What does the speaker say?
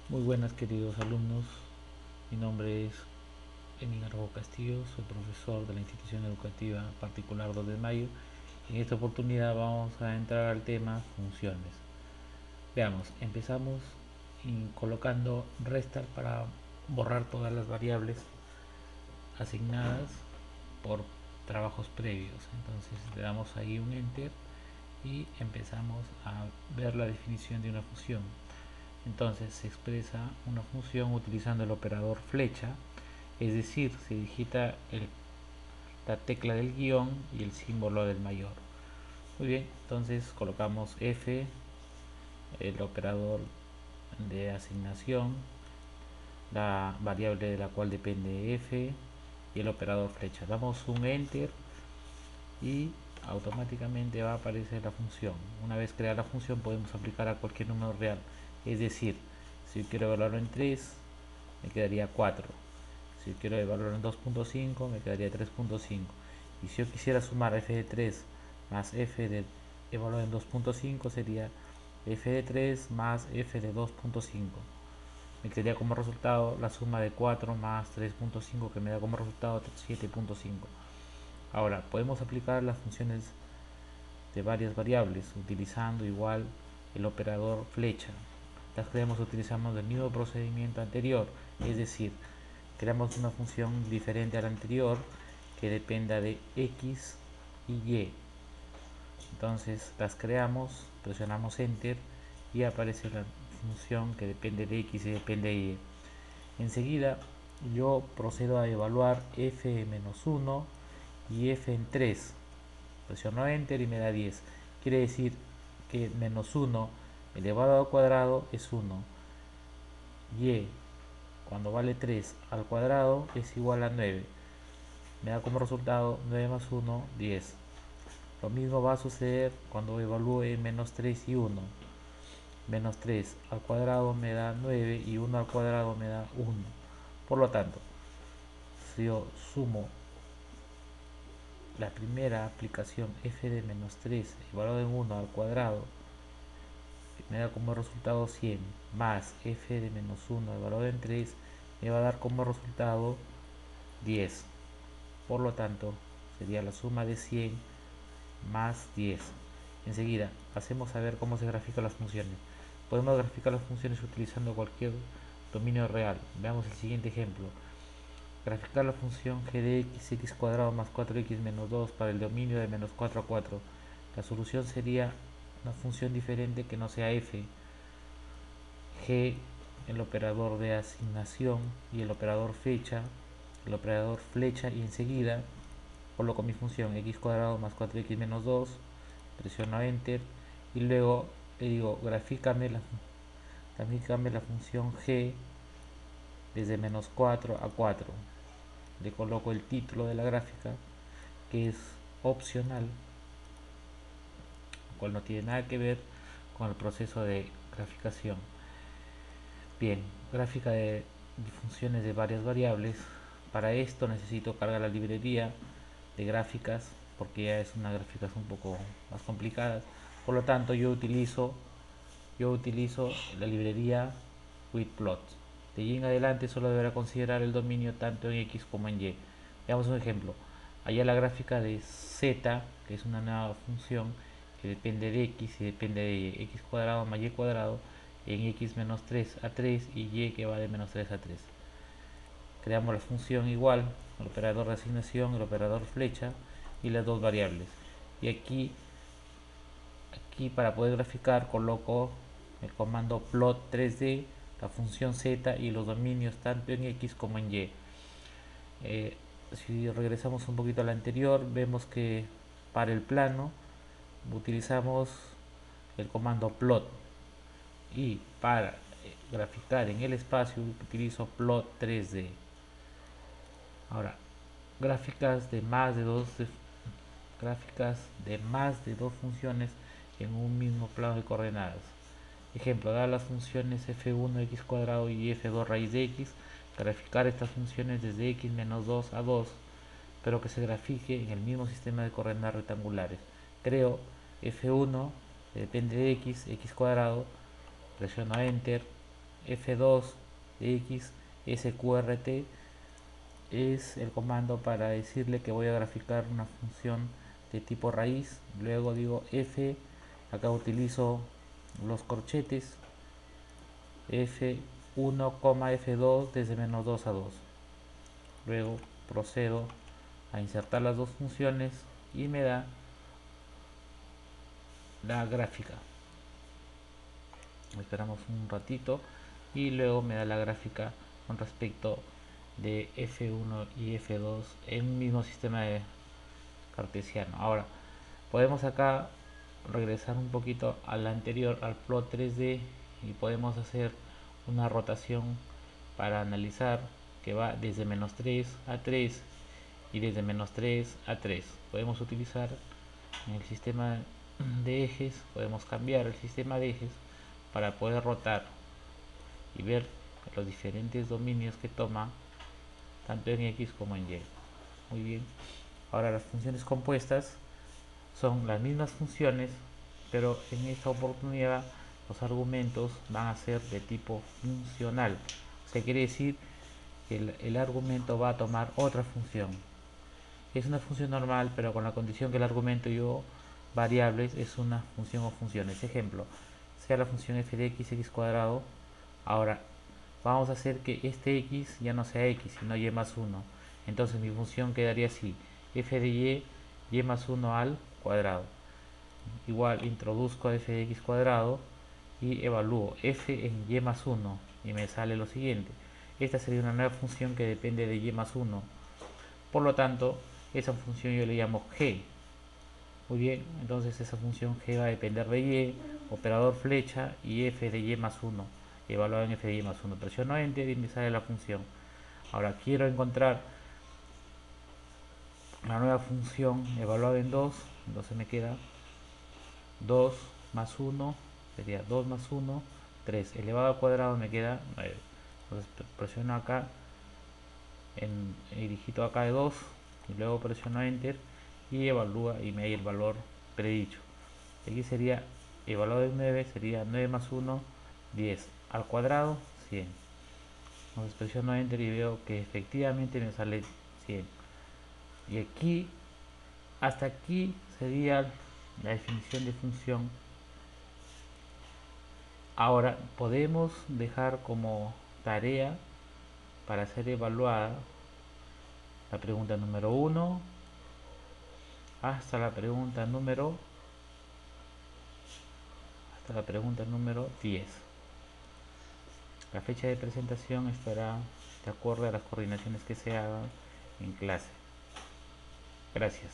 Muy buenas queridos alumnos, mi nombre es Emin Arbo Castillo, soy profesor de la institución educativa particular 2 de Mayo. En esta oportunidad vamos a entrar al tema funciones. Veamos, empezamos colocando restar para borrar todas las variables asignadas por trabajos previos. Entonces le damos ahí un enter y empezamos a ver la definición de una función. Entonces se expresa una función utilizando el operador flecha, es decir, se digita la tecla del guión y el símbolo del mayor. Muy bien, entonces colocamos f, el operador de asignación, la variable de la cual depende f y el operador flecha. Damos un enter y automáticamente va a aparecer la función. Una vez creada la función podemos aplicar a cualquier número real, es decir, si yo quiero evaluarlo en 3 me quedaría 4, si yo quiero evaluarlo en 2.5 me quedaría 3.5, y si yo quisiera sumar f de 3 más f de evaluado en 2.5 sería f de 3 más f de 2.5, me quedaría como resultado la suma de 4 más 3.5 que me da como resultado 7.5. Ahora podemos aplicar las funciones de varias variables utilizando igual el operador flecha. Las creamos utilizando el mismo procedimiento anterior, es decir, creamos una función diferente a la anterior que dependa de x y y. Entonces las creamos, presionamos enter y aparece la función que depende de x y depende de y. Enseguida yo procedo a evaluar f menos 1 y f en 3. Presiono enter y me da 10. Quiere decir que menos 1 elevado al cuadrado es 1. Y cuando vale 3 al cuadrado es igual a 9. Me da como resultado 9 más 1, 10. Lo mismo va a suceder cuando evalúe menos 3 y 1. Menos 3 al cuadrado me da 9 y 1 al cuadrado me da 1. Por lo tanto, si yo sumo la primera aplicación f de menos 3 evaluado en 1 al cuadrado, me da como resultado 100, más f de menos 1 evaluado en 3 me va a dar como resultado 10. Por lo tanto, sería la suma de 100 más 10. Enseguida, pasemos a ver cómo se grafican las funciones. Podemos graficar las funciones utilizando cualquier dominio real. Veamos el siguiente ejemplo. Graficar la función g de x cuadrado más 4x menos 2 para el dominio de menos 4 a 4. La solución sería una función diferente que no sea f. G, el operador de asignación, y el operador flecha, y enseguida coloco mi función x cuadrado más 4x menos 2, presiono enter y luego le digo grafícame la función g desde menos 4 a 4. Le coloco el título de la gráfica, que es opcional, lo cual no tiene nada que ver con el proceso de graficación. Bien, gráfica de funciones de varias variables. Para esto necesito cargar la librería de gráficas, porque ya es una gráficas un poco más complicadas. Por lo tanto, yo utilizo la librería Witplot. De allí en adelante solo deberá considerar el dominio tanto en x como en y. Veamos un ejemplo. Allá la gráfica de z, que es una nueva función que depende de x y depende de y, x cuadrado más y cuadrado, en x menos 3 a 3 y y que va de menos 3 a 3. Creamos la función igual, el operador de asignación, el operador flecha y las dos variables. Y aquí para poder graficar coloco el comando plot 3D, la función z y los dominios tanto en x como en y. Si regresamos un poquito a la anterior, vemos que para el plano utilizamos el comando plot, y para graficar en el espacio utilizo plot 3D. Ahora, gráficas de más de dos funciones en un mismo plano de coordenadas. Ejemplo, dadas las funciones f1 x cuadrado y f2 raíz de x, graficar estas funciones desde x menos 2 a 2, pero que se grafique en el mismo sistema de coordenadas rectangulares. Creo f1 depende de x, x cuadrado, presiono enter, f2 de x sqrt es el comando para decirle que voy a graficar una función de tipo raíz. Luego digo f, acá utilizo los corchetes f1, f2 desde -2 a 2. Luego procedo a insertar las dos funciones y me da la gráfica. Esperamos un ratito y luego me da la gráfica con respecto de f1 y f2 en un mismo sistema de cartesiano. Ahora podemos acá regresar un poquito al anterior, al plot 3D, y podemos hacer una rotación para analizar que va desde -3 a 3 y desde -3 a 3. Podemos utilizar en el sistema de ejes, podemos cambiar el sistema de ejes para poder rotar y ver los diferentes dominios que toma tanto en X como en Y. Muy bien. Ahora las funciones compuestas son las mismas funciones, pero en esta oportunidad los argumentos van a ser de tipo funcional. O sea, quiere decir que el argumento va a tomar otra función. Es una función normal, pero con la condición que el argumento y o variables es una función o funciones. Ejemplo, sea la función f de x, x cuadrado. Ahora vamos a hacer que este x ya no sea x, sino y más 1. Entonces mi función quedaría así: f de y más 1 al cuadrado. Igual introduzco f de x cuadrado y evalúo f en y más 1 y me sale lo siguiente. Esta sería una nueva función que depende de y más 1. Por lo tanto, esa función yo le llamo g. Muy bien, entonces esa función g va a depender de y, operador flecha y f de y más 1, evaluado en f de y más 1. Presiono enter y me sale la función. Ahora quiero encontrar la nueva función evaluada en 2, entonces me queda 2 más 1, sería 2 más 1, 3 elevado al cuadrado, me queda 9. Entonces presiono acá, digito acá de 2 y luego presiono enter y evalúa y me da el valor predicho. Aquí sería evaluado en 9, sería 9 más 1, 10 al cuadrado, 100. Entonces presiono enter y veo que efectivamente me sale 100. Y aquí, hasta aquí sería la definición de función. Ahora podemos dejar como tarea para ser evaluada la pregunta número 1 hasta la pregunta número 10. La fecha de presentación estará de acuerdo a las coordinaciones que se hagan en clase. Gracias.